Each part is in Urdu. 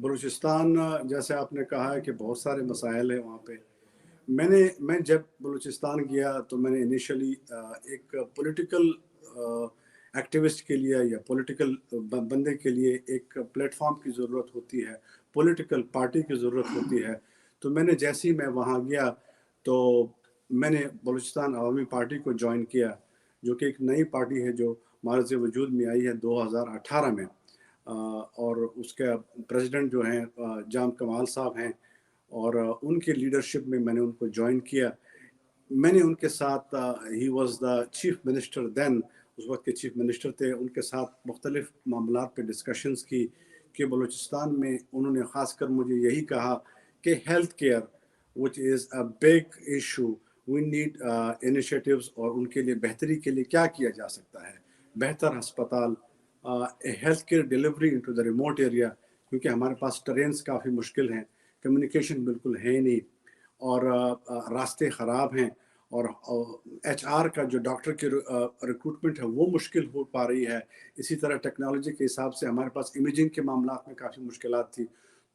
بلوچستان جیسے آپ نے کہا ہے کہ بہت سارے مسائل ہیں وہاں پہ. میں جب بلوچستان گیا تو میں نے انیشلی ایک پولیٹیکل ایکٹیوسٹ کے لیے یا پولیٹیکل بندے کے لیے ایک پلیٹ فارم کی ضرورت ہوتی ہے، پولیٹیکل پارٹی کی ضرورت ہوتی ہے. تو میں نے جیسے ہی میں وہاں گیا تو میں نے بلوچستان عوامی پارٹی کو جوائن کیا، جو کہ ایک نئی پارٹی ہے جو معرض وجود میں آئی ہے 2018 میں. اور اس کے پریزیڈنٹ جو ہیں جام کمال صاحب ہیں، اور ان کے لیڈرشپ میں میں نے ان کو جوائن کیا. میں نے ان کے ساتھ ہی was the chief minister then, اس وقت کے چیف منسٹر تھے، ان کے ساتھ مختلف معاملات پہ ڈسکشنز کی کہ بلوچستان میں انہوں نے خاص کر مجھے یہی کہا کہ health care which is a big issue, we need initiatives, اور ان کے لیے بہتری کے لیے کیا کیا جا سکتا ہے. بہتر ہسپتال، health care delivery into the remote area, کیونکہ ہمارے پاس ٹرینس کافی مشکل ہیں، کمیونیکیشن بالکل ہے نہیں، اور راستے خراب ہیں، اور ایچ آر کا جو ڈاکٹر کی ریکروٹمنٹ ہے وہ مشکل ہو پا رہی ہے. اسی طرح ٹیکنالوجی کے حساب سے ہمارے پاس امیجنگ کے معاملات میں کافی مشکلات تھی.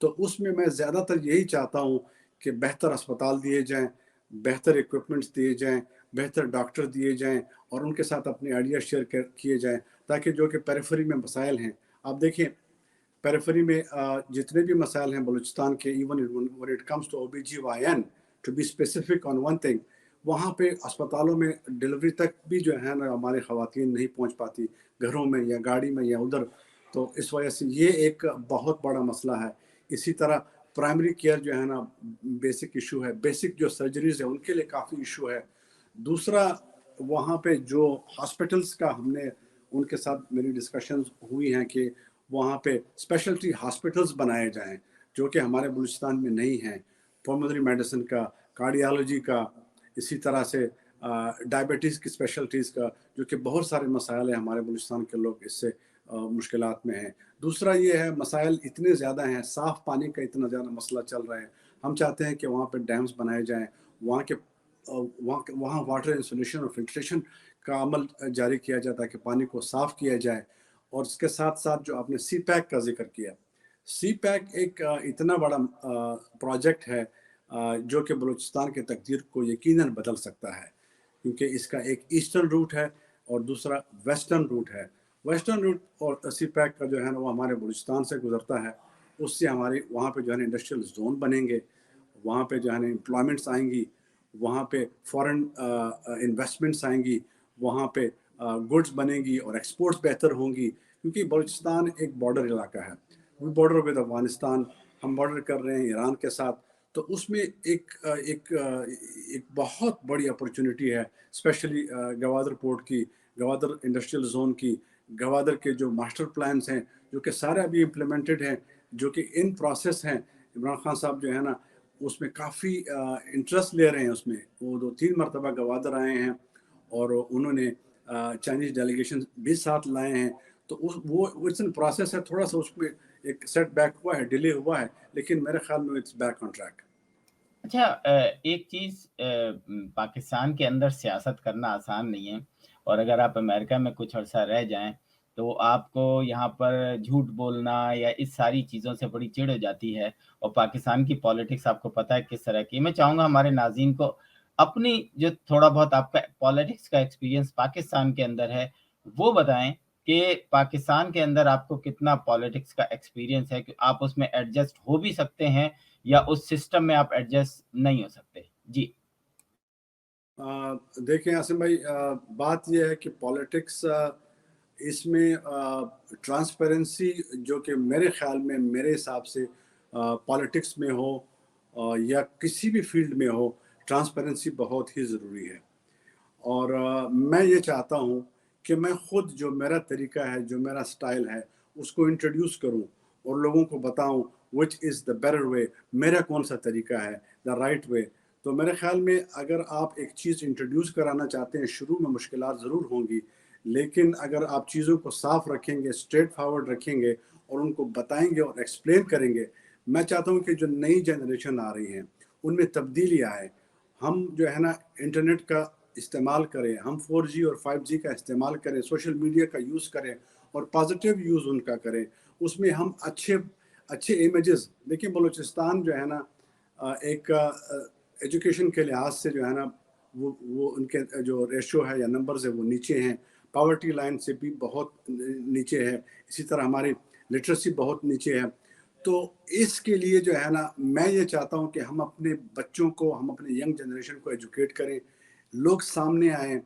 تو اس میں زیادہ تر یہی چاہتا ہوں کہ بہتر اسپتال دیے جائیں، بہتر اکوپمنٹس دیے جائیں، بہتر ڈاکٹر دیے جائیں، اور ان کے ساتھ اپنے آئیڈیا شیئر کیے جائیں، تاکہ جو کہ پیریفری میں مسائل ہیں. آپ دیکھیں پیریفری میں جتنے بھی مسائل ہیں بلوچستان کے، even when it comes to OBGYN, to be specific on one thing، وہاں پہ اسپتالوں میں ڈیلیوری تک بھی جو ہے نا ہماری خواتین نہیں پہنچ پاتی، گھروں میں یا گاڑی میں یا ادھر. تو اس وجہ سے یہ ایک بہت بڑا مسئلہ ہے. اسی طرح پرائمری کیئر جو ہے نا بیسک ایشو ہے، بیسک جو سرجریز ہیں ان کے لیے کافی ایشو ہے. دوسرا وہاں پہ جو ہاسپٹلس کا ہم نے ان کے ساتھ میری ڈسکشنز ہوئی ہیں کہ وہاں پہ اسپیشلٹی ہاسپٹلس بنائے جائیں جو کہ ہمارے بلوچستان میں نہیں ہیں، پلمونری میڈیسن کا، کارڈیالوجی کا، اسی طرح سے ڈائبٹیز کی اسپیشلٹیز کا، جو کہ بہت سارے مسائل ہیں ہمارے بلوچستان کے لوگ اس سے مشکلات میں ہیں. دوسرا یہ ہے مسائل اتنے زیادہ ہیں، صاف پانی کا اتنا زیادہ مسئلہ چل رہا ہے. ہم چاہتے ہیں کہ وہاں پہ ڈیمز بنائے جائیں، وہاں واٹر انسولیشن اور فلٹریشن کا عمل جاری کیا جائے تاکہ پانی کو صاف کیا جائے. اور اس کے ساتھ ساتھ جو آپ نے سی پیک کا ذکر کیا، سی پیک ایک اتنا بڑا پروجیکٹ ہے جو کہ بلوچستان کے تقدیر کو یقیناً بدل سکتا ہے، کیونکہ اس کا ایک ایسٹرن روٹ ہے اور دوسرا ویسٹرن روٹ ہے. ویسٹرن روٹ اور سی پیک کا جو ہے نا وہ ہمارے بلوچستان سے گزرتا ہے. اس سے ہماری وہاں پہ جو ہے نا انڈسٹریل زون بنیں گے، وہاں پہ جو ہے نا امپلائمنٹس آئیں گی، وہاں پہ فورن انویسٹمنٹس آئیں گی، وہاں پہ گڈس بنیں گی اور ایکسپورٹس بہتر ہوں گی. کیونکہ بلوچستان ایک بارڈر علاقہ ہے، وہ بارڈر ود افغانستان، ہم بارڈر کر رہے ہیں ایران کے ساتھ. تو اس میں ایک بہت بڑی اپرچونٹی ہے، اسپیشلی گوادر پورٹ کی، گوادر انڈسٹریل زون کی، گوادر کے جو ماسٹر پلانس ہیں جو کہ سارے ابھی امپلیمنٹڈ ہیں، جو کہ ان پروسیس ہیں. عمران خان صاحب جو ہے نا اس میں کافی انٹرسٹ لے رہے ہیں. اس میں وہ 2-3 مرتبہ گوادر آئے ہیں اور انہوں نے چائنیز ڈیلیگیشن بھی ساتھ لائے ہیں. تو وہ اٹس ان پروسیس ہے. تھوڑا سا اس میں ایک سیٹ بیک ہوا ہے، ڈیلے ہوا ہے، لیکن میرے خیال میں اٹس بیک آن ٹریک. اچھا، ایک چیز، پاکستان کے اندر سیاست کرنا آسان نہیں ہے، اور اگر آپ امریکہ میں کچھ عرصہ رہ جائیں تو آپ کو یہاں پر جھوٹ بولنا یا اس ساری چیزوں سے بڑی چڑ ہو جاتی ہے. اور پاکستان کی پالیٹکس آپ کو پتہ ہے کس طرح کی. میں چاہوں گا ہمارے ناظرین کو اپنی جو تھوڑا بہت آپ کا پالیٹکس کا ایکسپیرینس پاکستان کے اندر ہے وہ بتائیں کہ پاکستان کے اندر آپ کو کتنا پالیٹکس کا ایکسپیرینس ہے کہ آپ اس میں ایڈجسٹ ہو بھی سکتے ہیں یا اس سسٹم میں آپ ایڈجسٹ نہیں ہو سکتے. جی دیکھیں عاصم بھائی، بات یہ ہے کہ پالیٹکس اس میں ٹرانسپیرنسی جو کہ میرے خیال میں، میرے حساب سے پالیٹکس میں ہو یا کسی بھی فیلڈ میں ہو، ٹرانسپیرنسی بہت ہی ضروری ہے. اور میں یہ چاہتا ہوں کہ میں خود جو میرا طریقہ ہے، جو میرا سٹائل ہے، اس کو انٹروڈیوس کروں اور لوگوں کو بتاؤں وچ از دا بیٹر وے، میرا کون سا طریقہ ہے، دا رائٹ وے. تو میرے خیال میں اگر آپ ایک چیز انٹروڈیوس کرانا چاہتے ہیں، شروع میں مشکلات ضرور ہوں گی، لیکن اگر آپ چیزوں کو صاف رکھیں گے، اسٹریٹ فارورڈ رکھیں گے اور ان کو بتائیں گے اور ایکسپلین کریں گے، میں چاہتا ہوں کہ جو نئی جنریشن آ رہی ہیں ان میں تبدیلی آئے. ہم جو ہے نا انٹرنیٹ کا استعمال کریں، ہم 4G اور 5G کا استعمال کریں، سوشل میڈیا کا یوز کریں اور پازیٹیو یوز ان کا کریں. اس میں ہم اچھے امیجز. دیکھیں بلوچستان جو ہے نا ایک ایجوکیشن کے لحاظ سے جو ہے نا وہ ان کے جو ریشو ہے یا نمبرز ہے وہ نیچے ہیں, پاورٹی لائن سے بھی بہت نیچے ہے, اسی طرح ہماری لٹریسی بہت نیچے ہے. تو اس کے لیے جو ہے نا میں یہ چاہتا ہوں کہ ہم اپنے بچوں کو, ہم اپنے ینگ جنریشن کو ایجوکیٹ کریں, لوگ سامنے آئیں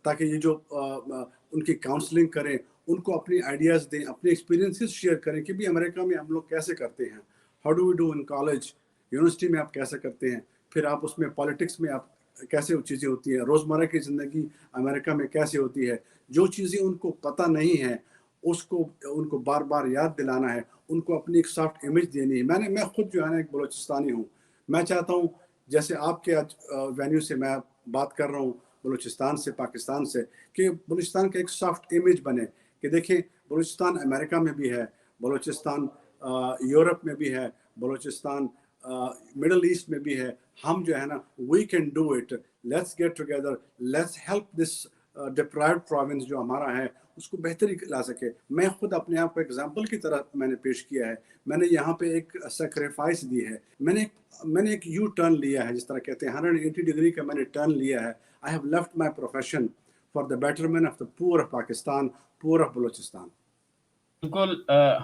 تاکہ یہ جو ان کی کاؤنسلنگ کریں, ان کو اپنی آئیڈیاز دیں, اپنے ایکسپیرینسز شیئر کریں کہ بھی امریکہ میں ہم لوگ کیسے کرتے ہیں, how do we do in college, university میں آپ کیسے کرتے ہیں, پھر آپ اس میں پالیٹکس میں آپ کیسے چیزیں ہوتی ہیں, روزمرہ کی زندگی امریکہ میں کیسے ہوتی ہے. جو چیزیں ان کو پتہ نہیں ہیں اس کو ان کو بار بار یاد دلانا ہے, ان کو اپنی ایک سافٹ امیج دینی ہے. میں خود جو ہے نا ایک بلوچستانی ہوں, میں چاہتا ہوں جیسے آپ کے وینیو سے میں بات کر رہا ہوں بلوچستان سے, پاکستان سے, کہ بلوچستان کا ایک سافٹ امیج بنے کہ دیکھیں بلوچستان امریکہ میں بھی ہے, بلوچستان یورپ میں بھی ہے, بلوچستان مڈل ایسٹ میں بھی ہے. ہم جو ہے نا we can do it, let's get together, let's help this deprived province جو ہمارا ہے اس کو بہتری لا سکے. میں خود اپنے آپ کو ایگزامپل کی طرح میں نے پیش کیا ہے. میں نے یہاں پہ ایک سیکریفائس دی ہے, میں نے ایک یو ٹرن لیا ہے, جس طرح کہتے ہیں 180 ڈگری کا میں نے ٹرن لیا ہے. I have left my profession for the betterment of the پور آف پاکستان, پور آف بلوچستان. بالکل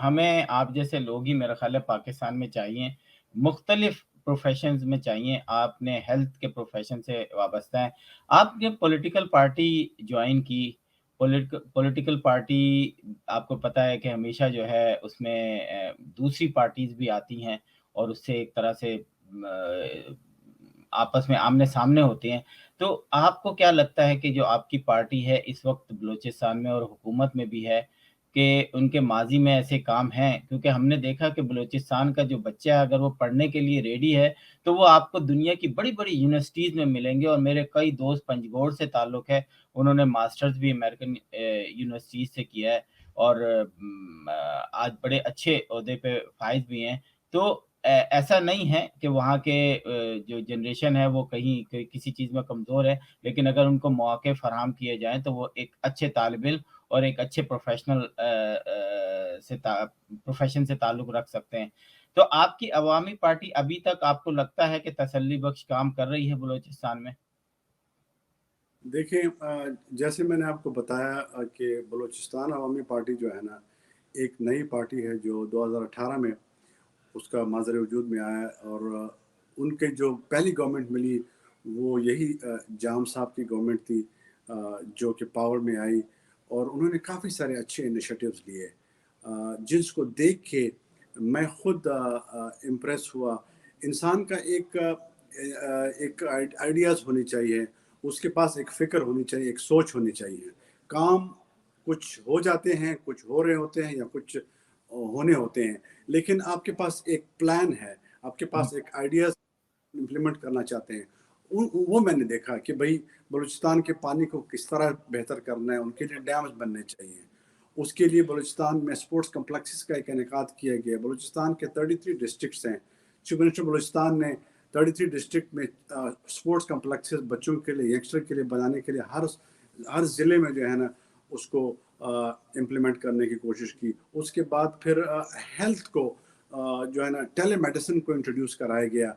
ہمیں آپ جیسے لوگ ہی میرا خیال ہے پاکستان میں چاہیے, مختلف پروفیشنز میں چاہیے. آپ نے ہیلتھ کے پروفیشن سے وابستہ ہیں, آپ نے پولیٹیکل پارٹی جوائن کی. پولیٹیکل پارٹی آپ کو پتہ ہے کہ ہمیشہ جو ہے اس میں دوسری پارٹیز بھی آتی ہیں اور اس سے ایک طرح سے آپس میں آمنے سامنے ہوتے ہیں. تو آپ کو کیا لگتا ہے کہ جو آپ کی پارٹی ہے اس وقت بلوچستان میں اور حکومت میں بھی ہے, کہ ان کے ماضی میں ایسے کام ہیں؟ کیونکہ ہم نے دیکھا کہ بلوچستان کا جو بچہ ہے اگر وہ پڑھنے کے لیے ریڈی ہے تو وہ آپ کو دنیا کی بڑی بڑی یونیورسٹیز میں ملیں گے. اور میرے کئی دوست پنجگور سے تعلق ہے, انہوں نے ماسٹرز بھی امریکن یونیورسٹیز سے کیا ہے اور آج بڑے اچھے عہدے پہ فائز بھی ہیں. تو ایسا نہیں ہے کہ وہاں کے جو جنریشن ہے وہ کہیں کسی چیز میں کمزور ہے, لیکن اگر ان کو مواقع فراہم کیے جائیں تو وہ ایک اچھے طالب علم اور ایک اچھے پروفیشن سے تعلق رکھ سکتے ہیں. تو آپ کی عوامی پارٹی ابھی تک آپ کو لگتا ہے کہ تسلی بخش کام کر رہی ہے بلوچستان میں؟ دیکھیں جیسے میں نے آپ کو بتایا کہ بلوچستان عوامی پارٹی جو ہے نا ایک نئی پارٹی ہے جو 2018 میں اس کا مظہر وجود میں آیا, اور ان کے جو پہلی گورنمنٹ ملی وہ یہی جام صاحب کی گورنمنٹ تھی جو کہ پاور میں آئی, اور انہوں نے کافی سارے اچھے انیشیٹوز لیے جس کو دیکھ کے میں خود امپریس ہوا. انسان کا ایک آئیڈیاز ہونی چاہیے, اس کے پاس ایک فکر ہونی چاہیے, ایک سوچ ہونی چاہیے. کام کچھ ہو جاتے ہیں, کچھ ہو رہے ہوتے ہیں یا کچھ ہونے ہوتے ہیں, لیکن آپ کے پاس ایک پلان ہے, آپ کے پاس ایک آئیڈیاز امپلیمنٹ کرنا چاہتے ہیں. وہ میں نے دیکھا کہ بھائی بلوچستان کے پانی کو کس طرح بہتر کرنا ہے, ان کے لیے ڈیمز بننے چاہیے. اس کے لیے بلوچستان میں سپورٹس کمپلیکسز کا ایک انعقاد کیا گیا. بلوچستان کے 33 ڈسٹرکٹس ہیں. چیف منسٹر بلوچستان نے 33 ڈسٹرکٹ میں سپورٹس کمپلیکسز بچوں کے لیے, ینگسٹر کے لیے بنانے کے لیے ہر ضلع میں جو ہے نا اس کو امپلیمنٹ کرنے کی کوشش کی. اس کے بعد پھر ہیلتھ کو جو ہے نا ٹیلی میڈیسن کو انٹروڈیوس کرایا گیا.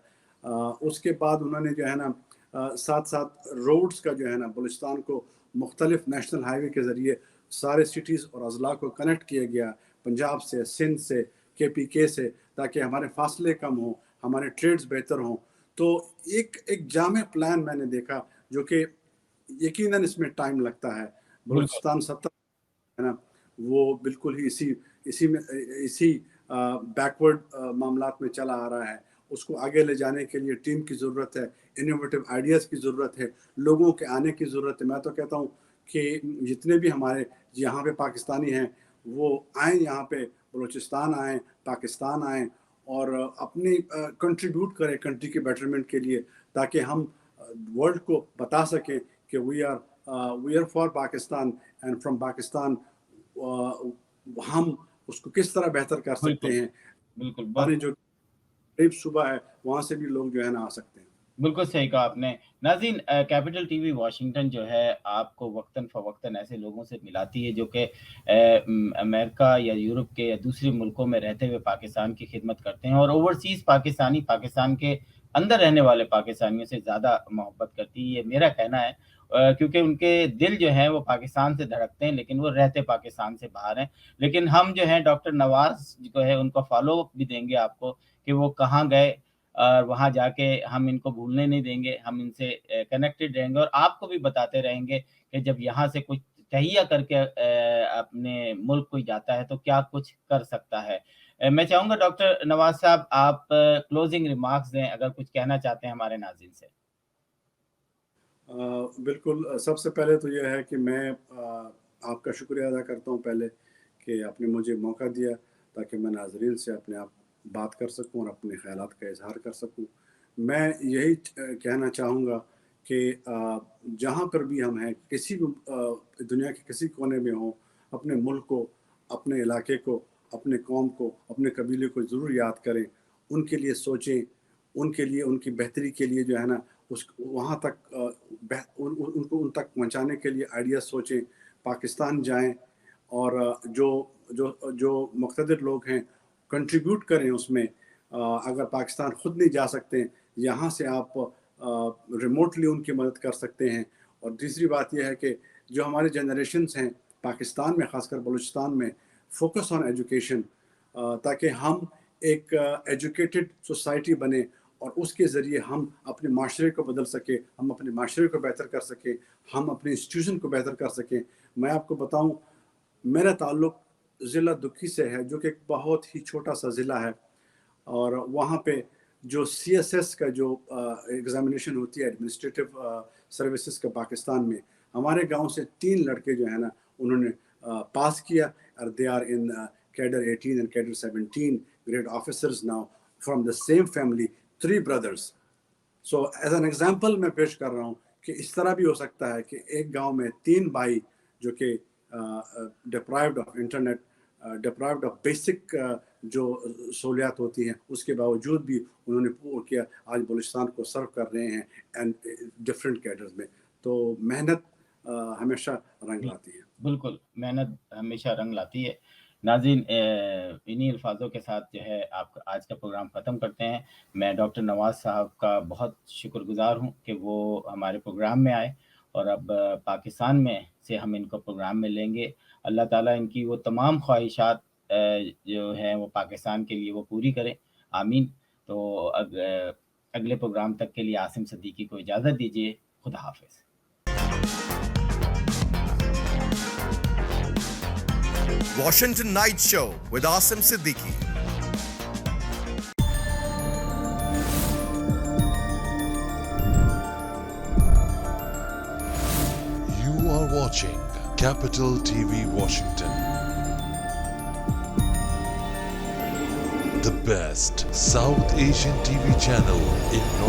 اس کے بعد انہوں نے جو ہے نا ساتھ ساتھ روڈز کا جو ہے نا بلوچستان کو مختلف نیشنل ہائی وے کے ذریعے سارے سٹیز اور اضلاع کو کنیکٹ کیا گیا, پنجاب سے, سندھ سے, KPK سے, تاکہ ہمارے فاصلے کم ہوں, ہمارے ٹریڈز بہتر ہوں. تو ایک جامع پلان میں نے دیکھا جو کہ یقیناً اس میں ٹائم لگتا ہے. بالکل بلوچستان 70 ہے نا وہ بالکل ہی اسی بیکورڈ معاملات میں چلا آ رہا ہے. اس کو آگے لے جانے کے لیے ٹیم کی ضرورت ہے, انوویٹو آئیڈیاز کی ضرورت ہے, لوگوں کے آنے کی ضرورت ہے. میں تو کہتا ہوں کہ جتنے بھی ہمارے یہاں پہ پاکستانی ہیں وہ آئیں, یہاں پہ بلوچستان آئیں, پاکستان آئیں اور اپنی کنٹریبیوٹ کریں کنٹری کے بیٹرمنٹ کے لیے, تاکہ ہم ورلڈ کو بتا سکیں کہ we are for Pakistan and from Pakistan ہم اس کو کس طرح بہتر کر بالکل سکتے ہیں. بالکل. ہمارے جو قریب صوبہ ہے وہاں سے بھی لوگ جو ہے نا آ سکتے ہیں. بالکل صحیح کہا آپ نے۔ ناظرین، کیپٹل ٹی وی واشنگٹن جو ہے آپ کو وقتاً فوقتاً ایسے لوگوں سے ملاتی ہے جو کہ امریکہ یا یورپ کے یا دوسرے ملکوں میں رہتے ہوئے پاکستان کی خدمت کرتے ہیں، اور اوورسیز پاکستانی پاکستان کے اندر رہنے والے پاکستانیوں سے زیادہ محبت کرتی ہے، یہ میرا کہنا ہے، کیونکہ ان کے دل جو ہیں وہ پاکستان سے دھڑکتے ہیں لیکن وہ رہتے پاکستان سے باہر ہیں۔ لیکن ہم جو ہیں ڈاکٹر نواز جو ہے ان کا فالو اپ بھی دیں گے آپ کو کہ وہ کہاں گئے، اور وہاں جا کے ہم ان کو بھولنے نہیں دیں گے، ہم ان سے کنیکٹڈ رہیں گے اور آپ کو بھی بتاتے رہیں گے کہ جب یہاں سے کچھ تہیہ کر کے اپنے ملک کوئی جاتا ہے تو کیا کچھ کر سکتا ہے۔ میں چاہوں گا ڈاکٹر نواز صاحب آپ کلوزنگ ریمارکس دیں اگر کچھ کہنا چاہتے ہیں ہمارے ناظرین سے۔ بالکل، سب سے پہلے تو یہ ہے کہ میں آپ کا شکریہ ادا کرتا ہوں پہلے کہ آپ نے مجھے موقع دیا تاکہ میں ناظرین سے اپنے آپ بات کر سکوں اور اپنے خیالات کا اظہار کر سکوں۔ میں یہی کہنا چاہوں گا کہ جہاں پر بھی ہم ہیں، کسی بھی دنیا کے کسی کونے میں ہوں، اپنے ملک کو، اپنے علاقے کو، اپنے قوم کو، اپنے قبیلے کو ضرور یاد کریں، ان کے لیے سوچیں، ان کے لیے، ان کی بہتری کے لیے جو ہے نا وہاں تک ان کو ان تک پہنچانے کے لیے آئیڈیا سوچیں، پاکستان جائیں اور جو مقتدر لوگ ہیں کنٹریبیوٹ کریں اس میں۔ اگر پاکستان خود نہیں جا سکتے، یہاں سے آپ ریموٹلی ان کی مدد کر سکتے ہیں۔ اور تیسری بات یہ ہے کہ جو ہمارے جنریشنز ہیں پاکستان میں، خاص کر بلوچستان میں، فوکس آن ایجوکیشن، تاکہ ہم ایک ایجوکیٹڈ سوسائٹی بنے اور اس کے ذریعے ہم اپنے معاشرے کو بدل سکیں، ہم اپنے معاشرے کو بہتر کر سکیں، ہم اپنے انسٹیٹیوشن کو بہتر کر سکیں۔ میں آپ کو بتاؤں، میرا تعلق ضلع دکھی سے ہے، جو کہ ایک بہت ہی چھوٹا سا ضلع ہے، اور وہاں پہ جو سی ایس ایس کا جو ایگزامینیشن ہوتی ہے ایڈمنسٹریٹو سروسز کا پاکستان میں، ہمارے گاؤں سے 3 لڑکے جو ہیں نا انہوں نے پاس کیا، اور they are in cadre 18 and cadre 17 grade officers now from the same family, 3 brothers۔ So as an example میں پیش کر رہا ہوں کہ اس طرح بھی ہو سکتا ہے کہ ایک گاؤں میں 3 بھائی جو کہ deprived of internet, deprived of basic جو سہولیات ہوتی ہیں، اس کے باوجود بھی انہوں نے پور کیا، آج بلوچستان کو سرو کر رہے ہیں اینڈ ڈفرینٹ کیڈرز میں۔ تو محنت ہمیشہ رنگ لاتی ہے۔ بالکل، محنت ہمیشہ رنگ لاتی ہے۔ ناظرین، انہی الفاظوں کے ساتھ جو ہے آپ آج کا پروگرام ختم کرتے ہیں۔ میں ڈاکٹر نواز صاحب کا بہت شکر گزار ہوں کہ وہ ہمارے پروگرام میں آئے، اور اب پاکستان میں سے ہم ان کو پروگرام میں لیں گے۔ اللہ تعالیٰ ان کی وہ تمام خواہشات جو ہیں وہ پاکستان کے لیے وہ پوری کرے، آمین۔ تو اگلے پروگرام تک کے لیے عاصم صدیقی کو اجازت دیجیے۔ خدا حافظ۔ Washington Night Show with Asim Siddiqui. You are watching Capital TV Washington, the best South Asian TV channel in North